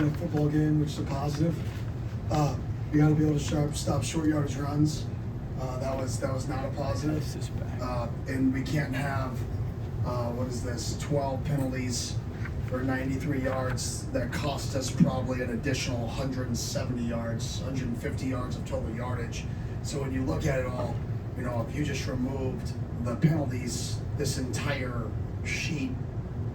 A football game, which is a positive. We got to be able to stop short yardage runs. That was not a positive. And we can't have 12 penalties for 93 yards that cost us probably an additional 170 yards, 150 yards of total yardage. So when you look at it all, if you just removed the penalties, this entire sheet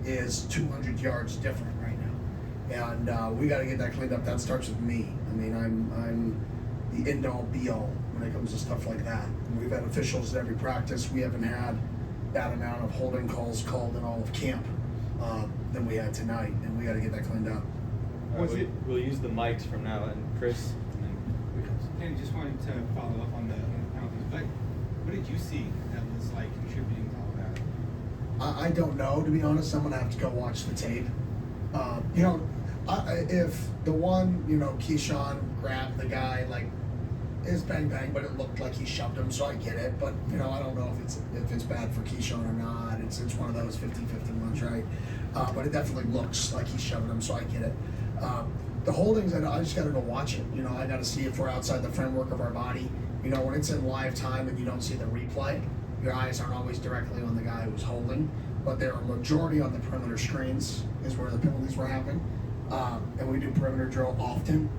is 200 yards different right now. And we got to get that cleaned up. That starts with me. I mean, I'm the end-all, be-all when it comes to stuff like that. And we've had officials at every practice. We haven't had that amount of holding calls called in all of camp than we had tonight, and we got to get that cleaned up. We'll use the mics from now on, Chris. Danny, just wanted to follow up on the penalties, but what did you see that was contributing to all that? I don't know, to be honest. I'm gonna have to go watch the tape. If the one, Keyshawn grabbed the guy, is bang bang, but it looked like he shoved him, so I get it. But I don't know if it's bad for Keyshawn or not. It's one of those 50-50 ones, right? But it definitely looks like he's shoving him, so I get it. The holdings, I just got to go watch it. I got to see if we're outside the framework of our body. When it's in live time and you don't see the replay, your eyes aren't always directly on the guy who's holding, but there are a majority on the perimeter screens is where the penalties were happening. And we do perimeter drill often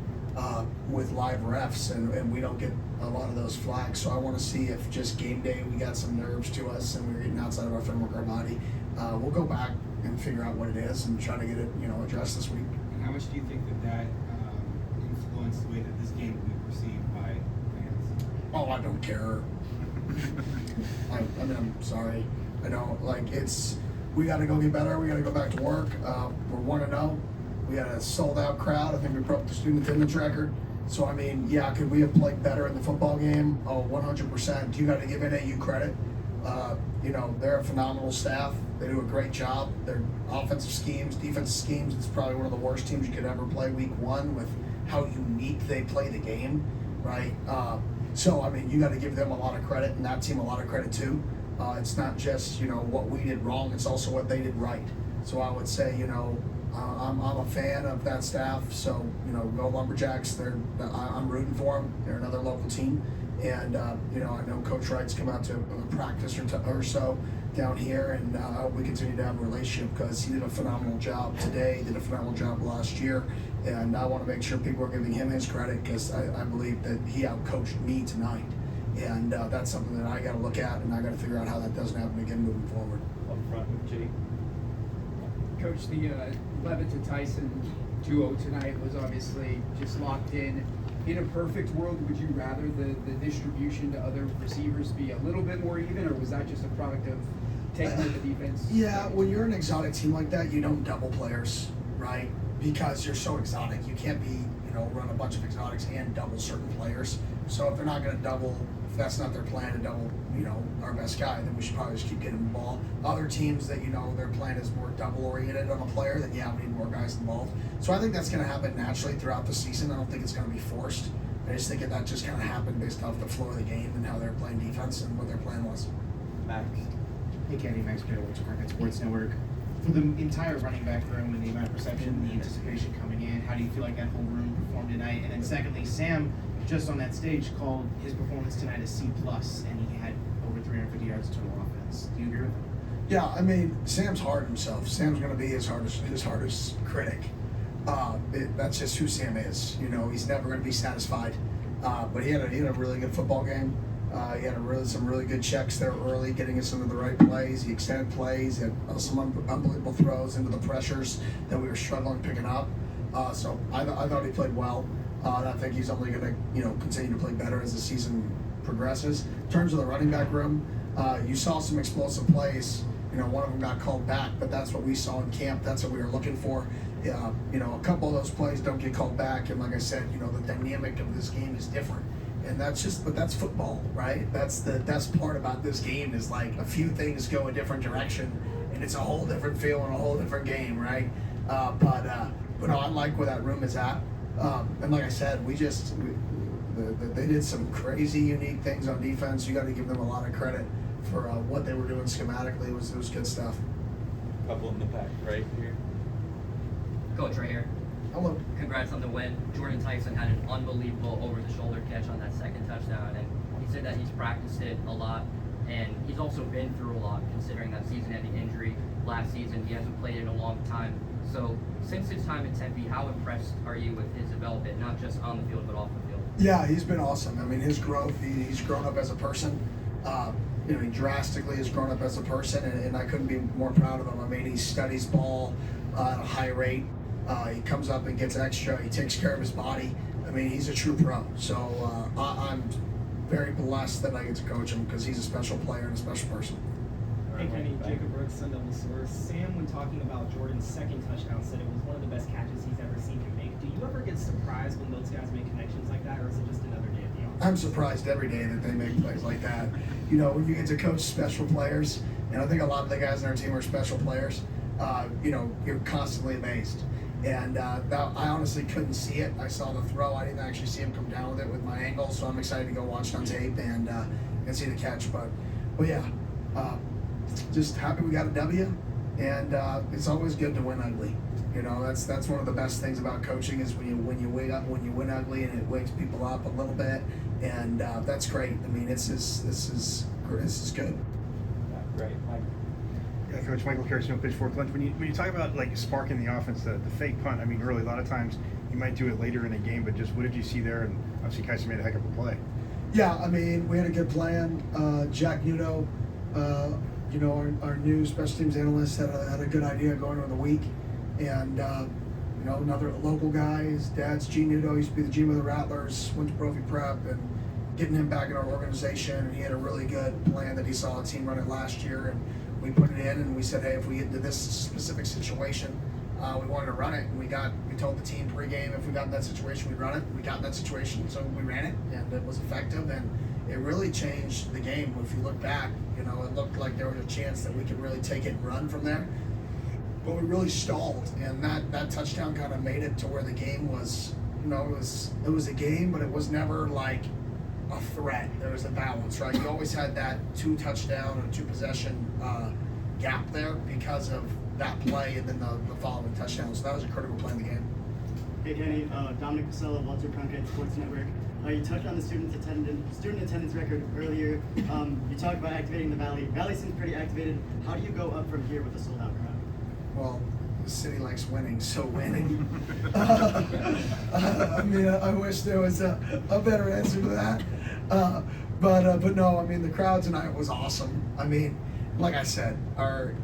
with live refs, and we don't get a lot of those flags. So I want to see if just game day we got some nerves to us and we're getting outside of our framework of our body. We'll go back and figure out what it is and try to get it addressed this week. And how much do you think that influenced the way that this game will be perceived by fans? Oh, I don't care. I'm sorry. I don't we got to go get better. We got to go back to work. We're 1-0. We had a sold-out crowd. I think we broke the student attendance record. So, could we have played better in the football game? Oh, 100%. You got to give NAU credit. They're a phenomenal staff. They do a great job. Their offensive schemes, defensive schemes, it's probably one of the worst teams you could ever play week one with how unique they play the game, right? You got to give them a lot of credit and that team a lot of credit too. It's not just, what we did wrong, it's also what they did right. So I would say, I'm a fan of that staff. So, go Lumberjacks. I'm rooting for them. They're another local team. And, I know Coach Wright's come out to a practice or so down here, and I hope we continue to have a relationship because he did a phenomenal job today, did a phenomenal job last year, and I want to make sure people are giving him his credit because I believe that he outcoached me tonight. And that's something that I got to look at, and I got to figure out how that doesn't happen again moving forward. Up front with Jake. Coach, the Levitt to Tyson duo tonight was obviously just locked in. In a perfect world, would you rather the distribution to other receivers be a little bit more even, or was that just a product of taking the defense? Yeah, when you're an exotic team like that, you don't double players, right? Because you're so exotic. You can't be, run a bunch of exotics and double certain players. So if they're not going to double, if that's not their plan to double, our best guy, then we should probably just keep getting the ball. Other teams that, their plan is more double oriented on a player, then we need more guys involved. So I think that's going to happen naturally throughout the season. I don't think it's going to be forced. I just think that just kind of happened based off the flow of the game and how they're playing defense and what their plan was. Max. Hey, Kenny, Max Baylor, Market Sports Network. For the entire running back room and the amount of perception and the anticipation coming in, how do you feel like that whole room performed tonight? And then secondly, Sam, just on that stage, called his performance tonight a C+, and he had over 350 yards of total offense. Do you agree with him? Yeah, Sam's hard himself. Sam's going to be his hardest critic. That's just who Sam is. He's never going to be satisfied. But he had a really good football game. He had some really good checks there early, getting us into the right plays. He extended plays. He had some unbelievable throws into the pressures that we were struggling picking up. So I thought he played well. And I think he's only going to continue to play better as the season progresses. In terms of the running back room, you saw some explosive plays. One of them got called back, but that's what we saw in camp. That's what we were looking for. A couple of those plays don't get called back, and like I said, the dynamic of this game is different. And but that's football, right? That's the best part about this game is a few things go a different direction, and it's a whole different feel and a whole different game, right? But no, I like where that room is at. And like I said, they did some crazy, unique things on defense. You got to give them a lot of credit for what they were doing schematically. It was good stuff. Couple in the back, right here. Coach, right here. Hello. Congrats on the win. Jordan Tyson had an unbelievable over-the-shoulder catch on that second touchdown, and he said that he's practiced it a lot, and he's also been through a lot, considering that season-ending injury last season. He hasn't played in a long time. So, since his time at Tempe, how impressed are you with his development, not just on the field, but off the field? Yeah, he's been awesome. I mean, his growth, he's grown up as a person. He drastically has grown up as a person, and I couldn't be more proud of him. I mean, he studies ball at a high rate. He comes up and gets extra. He takes care of his body. I mean, he's a true pro. So I'm very blessed that I get to coach him because he's a special player and a special person. Hey Kenny, Jacob Brooks, Sun-Devil Source. Sam, when talking about Jordan's second touchdown, said it was one of the best catches he's ever seen him make. Do you ever get surprised when those guys make connections like that, or is it just another day at the office? I'm surprised every day that they make plays like that. You know, when you get to coach special players, and I think a lot of the guys on our team are special players, you're constantly amazed. And I honestly couldn't see it. I saw the throw. I didn't actually see him come down with it with my angle, so I'm excited to go watch it on tape and see the catch. But yeah, just happy we got a W, and it's always good to win ugly. You know, that's one of the best things about coaching is when you win ugly and it wakes people up a little bit, and that's great. I mean, this is good. Yeah, great. Mike. Yeah, Coach Michael Carris, no Pitchfork Lunch. When you talk about like sparking the offense, the fake punt, I mean, really, a lot of times you might do it later in a game, but just what did you see there? And obviously, Kaiser made a heck of a play. Yeah, I mean, we had a good plan. Jack Nuno, our new special teams analyst had a good idea going on the week, and another local guy. His dad's G Nuno, used to be the GM of the Rattlers, went to Brophy Prep, and getting him back in our organization. And he had a really good plan that he saw a team run it last year, and we put it in, and we said, hey, if we get into this specific situation, we wanted to run it. And we told the team pregame if we got in that situation, we'd run it. We got in that situation, so we ran it, and it was effective, and it really changed the game. If you look back, it looked like there was a chance that we could really take it and run from there. But we really stalled, and that touchdown kind of made it to where the game was, it was a game, but it was never like a threat. There was a balance, right? You always had that 2 touchdown or 2 possession gap there because of that play and then the following touchdown. So that was a critical play in the game. Hey Kenny, Dominic Casella, Walter Cronkite Sports Network. You touched on the student attendance record earlier. You talked about activating the Valley. Valley seems pretty activated. How do you go up from here with a sold out crowd? Well, the city likes winning, so winning. I mean, I wish there was a better answer to that. But no, I mean, the crowd tonight was awesome. I mean, like I said, our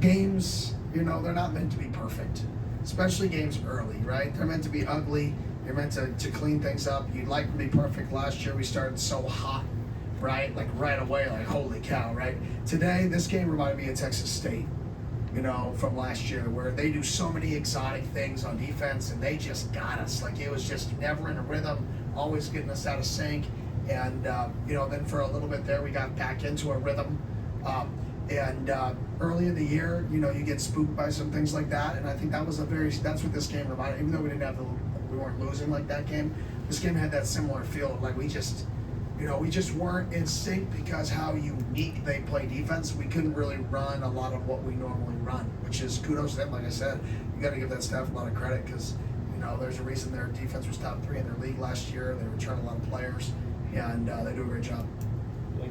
games, they're not meant to be perfect, especially games early, right? They're meant to be ugly. They're meant to clean things up. You'd like to be perfect. Last year we started so hot, right? Like right away, like holy cow, right? Today, this game reminded me of Texas State, from last year, where they do so many exotic things on defense, and they just got us. Like it was just never in a rhythm, always getting us out of sync. And then for a little bit there, we got back into a rhythm. Early in the year, you get spooked by some things like that, and I think that's what this game reminded. Even though we weren't losing like that game, this game had that similar feel. Like we just weren't in sync because how unique they play defense. We couldn't really run a lot of what we normally run, which is kudos to them. Like I said, you got to give that staff a lot of credit because there's a reason their defense was top 3 in their league last year. They returned a lot of players, and they do a great job. Hey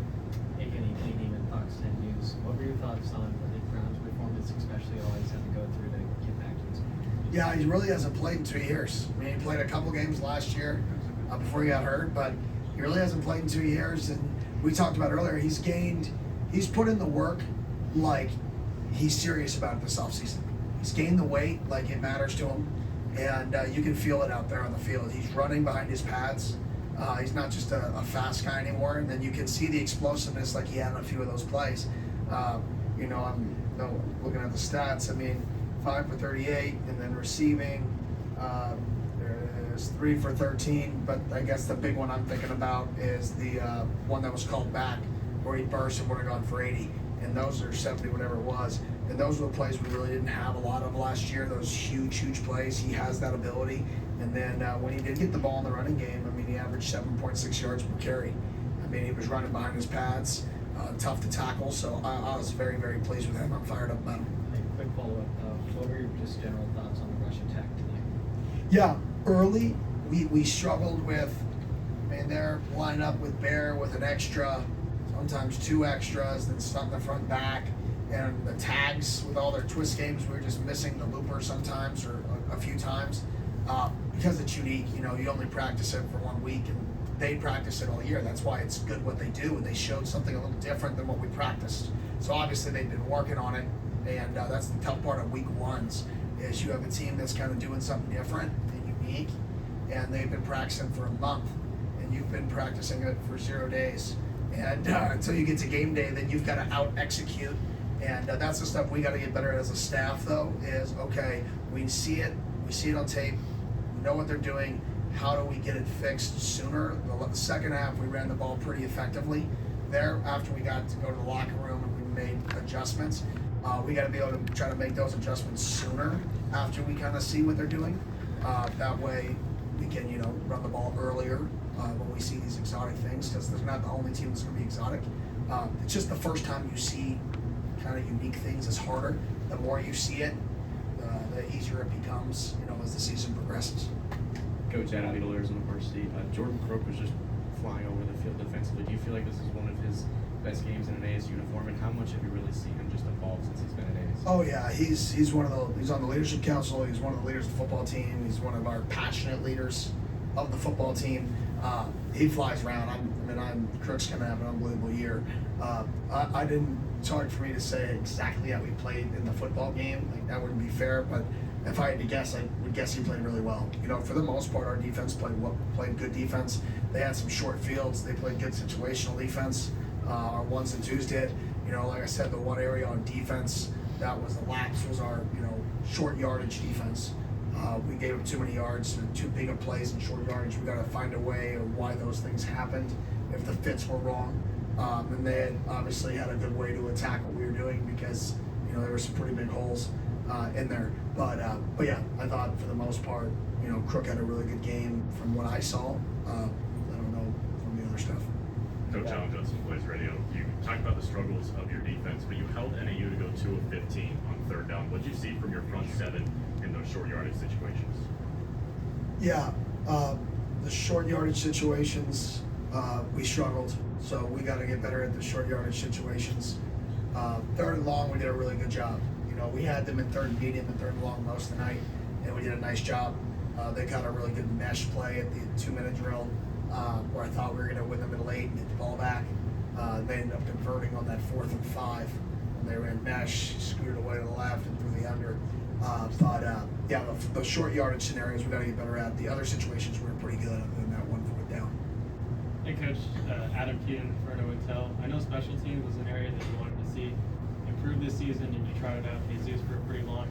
Kenny, Dillingham, Fox 10 News. What were your thoughts on the Browns' performance, especially all he's had to go through to get back to his game? Yeah, he really hasn't played in 2 years. I mean, he played a couple games last year before he got hurt, but he really hasn't played in 2 years. And we talked about earlier, he's put in the work like he's serious about it this offseason. He's gained the weight like it matters to him, and you can feel it out there on the field. He's running behind his pads. He's not just a fast guy anymore, and then you can see the explosiveness like he had in a few of those plays. I'm looking at the stats. I mean, 5 for 38, and then receiving, there's 3 for 13. But I guess the big one I'm thinking about is the one that was called back, where he burst and would have gone for 80. And those are 70, whatever it was. And those were the plays we really didn't have a lot of last year. Those huge plays. He has that ability. And then when he did get the ball in the running game, I mean, he averaged 7.6 yards per carry. I mean, he was running behind his pads, tough to tackle. So I was very, very pleased with him. I'm fired up about him. Hey, quick follow-up. What were your just general thoughts on the rush attack tonight? Yeah, early we struggled with. I mean, they're lining up with Bear with an extra, sometimes two extras, then stuck in the front back, and the tags with all their twist games. We were just missing the looper sometimes or a few times because it's unique. You know, you only practice it for 1 week, and they practice it all year. That's why it's good what they do, and they showed something a little different than what we practiced. So obviously they've been working on it, and that's the tough part of week ones is you have a team that's kind of doing something different and unique, and they've been practicing for a month, and you've been practicing it for 0 days, and until you get to game day, then you've got to out execute, and that's the stuff we got to get better at as a staff. Though is okay, we see it on tape, we know what they're doing. How do we get it fixed sooner? The second half, we ran the ball pretty effectively there after we got to go to the locker room and we made adjustments. We got to be able to try to make those adjustments sooner after we kind of see what they're doing. That way we can, run the ball earlier when we see these exotic things, because they're not the only team that's going to be exotic. It's just the first time you see kind of unique things is harder. The more you see it, the easier it becomes, as the season progresses. Coach Adam Beadler is in the first seat. Jordan Crook was just flying over the field defensively. Do you feel like this is one of his best games in an AS uniform, and how much have you really seen him just evolve since he's been in AS? Oh yeah, he's on the leadership council. He's one of the leaders of the football team. He's one of our passionate leaders of the football team. He flies around. Crook's gonna have an unbelievable year. It's hard for me to say exactly how he played in the football game. Like, that wouldn't be fair, but if I had to guess, I would guess he played really well. For the most part, our defense played good defense. They had some short fields. They played good situational defense. Our ones and twos did. Like I said, the one area on defense that was the laps was our, short yardage defense. We gave them too many yards and too big of plays in short yardage. We got to find a way of why those things happened if the fits were wrong. And they had obviously had a good way to attack what we were doing because, there were some pretty big holes in there. But yeah, I thought for the most part, Crook had a really good game from what I saw. I don't know from the other stuff. Coach Allen Judson, Blaze Radio. You talked about the struggles of your defense, but you held NAU to go 2 of 15 on third down. What did you see from your front seven in those short yardage situations? Yeah, the short yardage situations, we struggled. So we got to get better at the short yardage situations. Third and long, we did a really good job. We had them in third and medium and third and long most of the night, and we did a nice job. They got a really good mesh play at the 2-minute drill, where I thought we were going to win them in late and get the ball back. They ended up converting on that 4th and 5, and they ran mesh, scooted away to the left and threw the under. Yeah, the short yardage scenarios we got to get better at. The other situations we were pretty good other than that 1 4th down. Hey Coach, Adam Keaton, Fernando Intel. I know special teams was an area that you wanted to see improve this season, and you tried out Jesus for pretty long.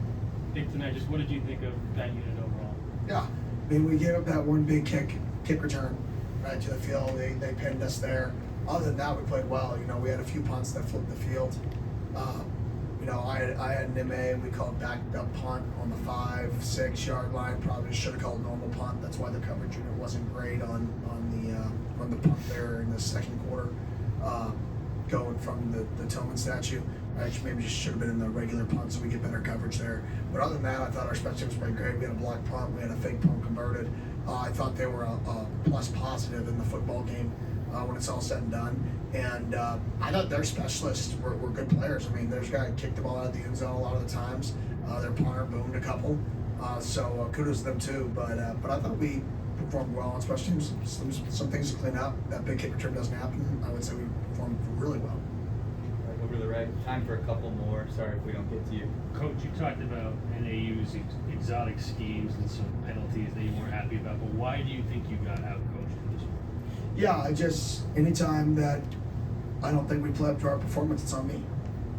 I think tonight, just what did you think of that unit overall? Yeah, we gave up that one big kick return right to the field. They pinned us there. Other than that, we played well. We had a few punts that flipped the field. I had an MA. We called backed up punt on the 5-6 yard line. Probably should have called normal punt. That's why the coverage unit wasn't great on the punt there in the second quarter, going from the Tillman statue. Maybe just should have been in the regular punt so we get better coverage there. But other than that, I thought our special teams played great. We had a block punt. We had a fake punt converted. I thought they were a plus positive in the football game when it's all said and done. And I thought their specialists were good players. Their guy kicked the ball out of the end zone a lot of the times. Their punter boomed a couple. So kudos to them too. But I thought we performed well on special teams. Some things to clean up. That big kick return doesn't happen. I would say we performed really well. Over the right. Time for a couple more. Sorry if we don't get to you. Coach, you talked about NAU's exotic schemes and some penalties that you weren't happy about, but why do you think you got out-coached in this one? Yeah, anytime that I don't think we play up to our performance, it's on me.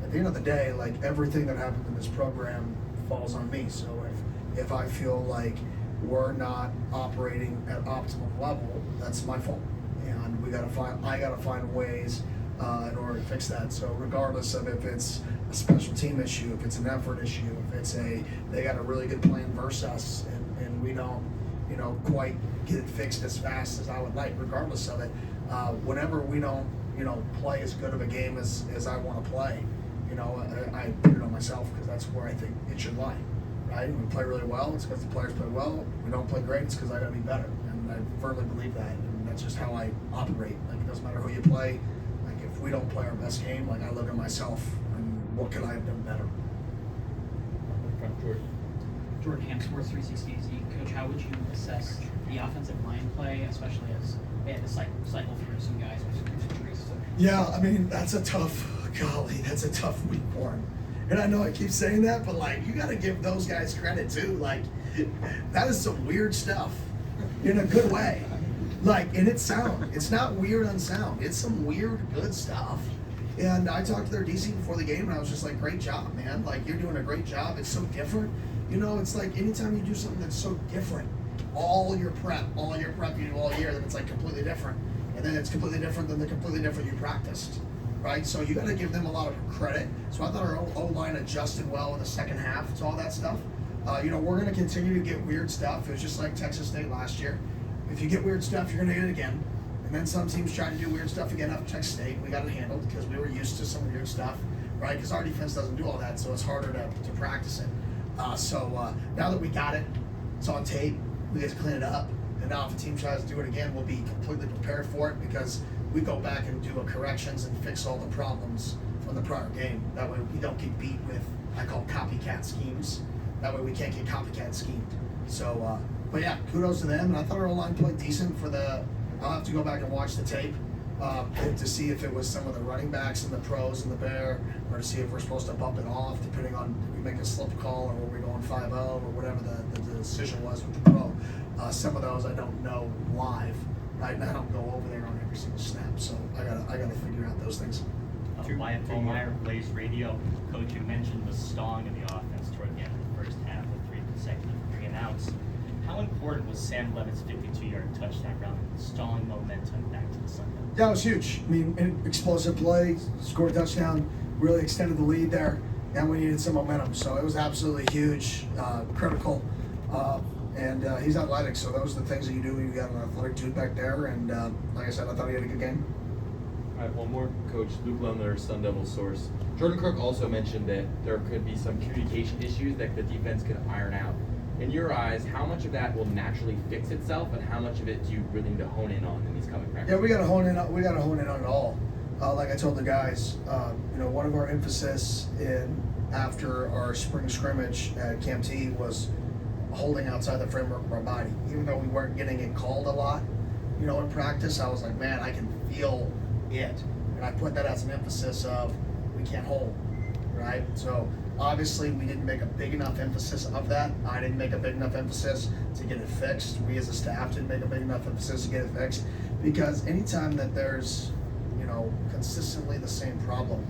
At the end of the day, like, everything that happened in this program falls on me. So if I feel like we're not operating at optimum level, that's my fault. And I gotta find ways in order to fix that. So regardless of if it's a special team issue, if it's an effort issue, if it's they got a really good plan versus us and we don't, quite get it fixed as fast as I would like, regardless of it, whenever we don't, play as good of a game as I want to play, I put it on myself because that's where I think it should lie, right? We play really well, it's because the players play well. We don't play great, it's because I got to be better. And I firmly believe that, and that's just how I operate. Like, it doesn't matter who you play. Like, if we don't play our best game, like, I look at myself and what could I have done better? Jordan Ham, Sports 360 coach, how would you assess the offensive line play, especially as they had to cycle through some guys with injuries? Yeah, I mean, that's a tough week for him. And I know I keep saying that, but like, you got to give those guys credit too. Like, that is some weird stuff in a good way. Like, and it's sound. It's not weird unsound. It's some weird good stuff. And I talked to their DC before the game, and I was just like, great job, man. Like, you're doing a great job. It's so different. You know, it's like anytime you do something that's so different, all your prep you do all year, then it's like completely different. And then it's completely different than the completely different you practiced, right? So you got to give them a lot of credit. So I thought our O-line adjusted well in the second half. It's all that stuff. You know, we're going to continue to get weird stuff. It was just like Texas State last year. If you get weird stuff, you're going to get it again. And then some teams try to do weird stuff again after Texas State. We got it handled because we were used to some weird stuff, right? Because our defense doesn't do all that, so it's harder to practice it. So now that we got it, it's on tape, we get to clean it up. And now if a team tries to do it again, we'll be completely prepared for it because we go back and do a corrections and fix all the problems from the prior game. That way we don't get beat with, I call copycat schemes. That way we can't get copycat schemed. So, but yeah, kudos to them. And I thought our line played decent for I'll have to go back and watch the tape to see if it was some of the running backs and the pros and the bear, or to see if we're supposed to bump it off, depending on if we make a slip call or were we going 5-0 or whatever the decision was with the pro. Some of those I don't know live, right? And I don't go over there on every single snap, so I gotta figure out those things. Wyatt Bowmeyer, Blaze Radio. Coach, you mentioned the stalling of the offense toward the end of the first half with 3 consecutive 3-and-outs. How important was Sam Levitt's 52-yard touchdown run, stalling momentum back to the Sun Belt? That was huge. I mean, explosive play, scored a touchdown, really extended the lead there, and we needed some momentum. So it was absolutely huge, critical, and he's athletic. So those are the things that you do when you got an athletic dude back there. And like I said, I thought he had a good game. All right, one more. Coach Luke Lumler, Sun Devil source. Jordan Crook also mentioned that there could be some communication issues that the defense could iron out. In your eyes, how much of that will naturally fix itself, and how much of it do you really need to hone in on in these coming practices? Yeah, we got to hone in. We got to hone in on it all. Like I told the guys, you know, one of our emphasis after our spring scrimmage at Camp T was holding outside the framework of our body. Even though we weren't getting it called a lot, you know, in practice, I was like, man, I can feel it, and I put that as an emphasis of we can't hold, right? So obviously we didn't make a big enough emphasis of that. I didn't make a big enough emphasis to get it fixed. We as a staff didn't make a big enough emphasis to get it fixed, because anytime that there's, you know, consistently the same problem,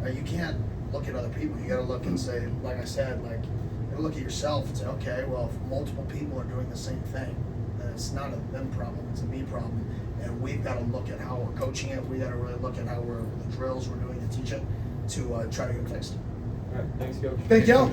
you can't look at other people. You got to look and say, like I said, like, you gotta look at yourself and say, okay, well, if multiple people are doing the same thing, then it's not a them problem, it's a me problem. And we've got to look at how we're coaching it. We got to really look at how the drills we're doing to teach it to try to get it fixed. All right, thanks, Coach. Thank you.